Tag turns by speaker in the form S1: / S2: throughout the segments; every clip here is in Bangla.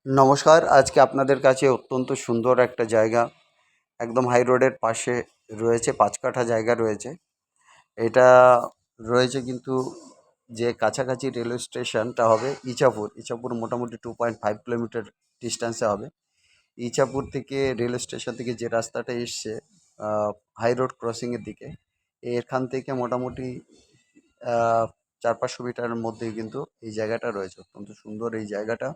S1: নমস্কার। আজকে আপনাদের কাছে অত্যন্ত সুন্দর একটা জায়গা একদম হাই রোডের পাশে রয়েছে, ৫ কাঠা জায়গা রয়েছে। এটা রয়েছে কিন্তু যে কাছাকাছি রেলওয়ে স্টেশনটা হবে ইছাপুর। ইছাপুর মোটামুটি 2.5 কিলোমিটার ডিস্ট্যান্সে হবে। ইছাপুর থেকে রেলওয়ে স্টেশন থেকে যে রাস্তাটা এসছে হাই রোড ক্রসিংয়ের দিকে, এখান থেকে মোটামুটি ৪-৫০০ মিটারের মধ্যেই কিন্তু এই জায়গাটা রয়েছে। অত্যন্ত সুন্দর এই জায়গাটা,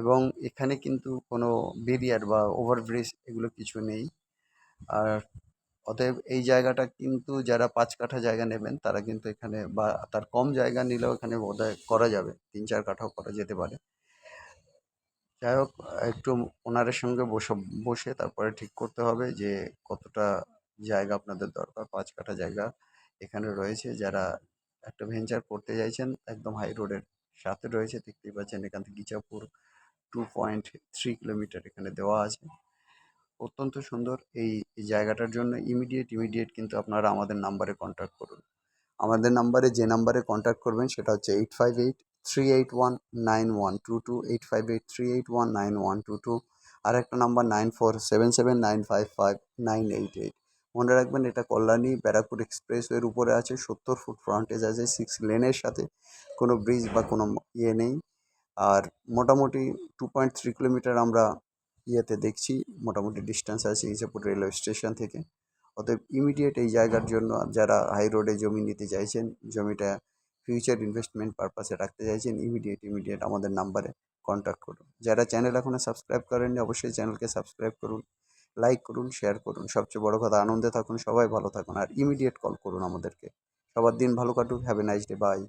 S1: এবং এখানে কিন্তু কোনো ব্যারিয়ার বা ওভারব্রিজ এগুলো কিছু নেই। আর অতএব এই জায়গাটা কিন্তু যারা ৫ কাঠা জায়গা নেবেন তারা কিন্তু এখানে, বা তার কম জায়গা নিলেও এখানে বোধহয় করা যাবে, ৩-৪ কাঠাও করা যেতে পারে। যাই হোক, একটু ওনারের সঙ্গে বসে তারপরে ঠিক করতে হবে যে কতটা জায়গা আপনাদের দরকার। ৫ কাঠা জায়গা এখানে রয়েছে। যারা একটা ভেঞ্চার করতে চাইছেন একদম হাই রোডের সাথে রয়েছে, দেখতেই পাচ্ছেন এখান থেকে ইছাপুর 2.3 কিলোমিটার এখানে দেওয়া আছে। অত্যন্ত সুন্দর এই জায়গাটার জন্য ইমিডিয়েট কিন্তু আপনারা আমাদের নাম্বারে কন্ট্যাক্ট করুন। আমাদের নাম্বারে যে নাম্বারে কন্ট্যাক্ট করবেন সেটা হচ্ছে 8583819122, 8583819122। আর একটা নাম্বার 9477955988। মনে রাখবেন, এটা কল্যাণী ব্যারাকপুর এক্সপ্রেসওয়ের উপরে আছে, 70 ফুট ফ্রন্টেজ আছে, 6 লেনের সাথে, কোনো ব্রিজ বা কোনো ইয়ে নেই। আর মোটামুটি 2.3 কিলোমিটার আমরা ইয়েতে দেখছি, মোটামুটি ডিস্টেন্স আছে ইছাপুর রেলওয়ে স্টেশন থেকে। অতএব ইমিডিয়েট এই জায়গার জন্য যারা হাই রোডে জমি নিতে চাইছেন, জমিটা ফিউচার ইনভেস্টমেন্ট পারপাসে রাখতে চাইছেন, ইমিডিয়েট আমাদের নাম্বারে কন্ট্যাক্ট করুন। যারা চ্যানেল এখনও সাবস্ক্রাইব করেননি অবশ্যই চ্যানেলকে সাবস্ক্রাইব করুন, লাইক করুন, শেয়ার করুন। সবচেয়ে বড় কথা, আনন্দে থাকুন, সবাই ভালো থাকুন, আর ইমিডিয়েট কল করুন আমাদেরকে। সবার দিন ভালো কাটুক। Have a nice day. By.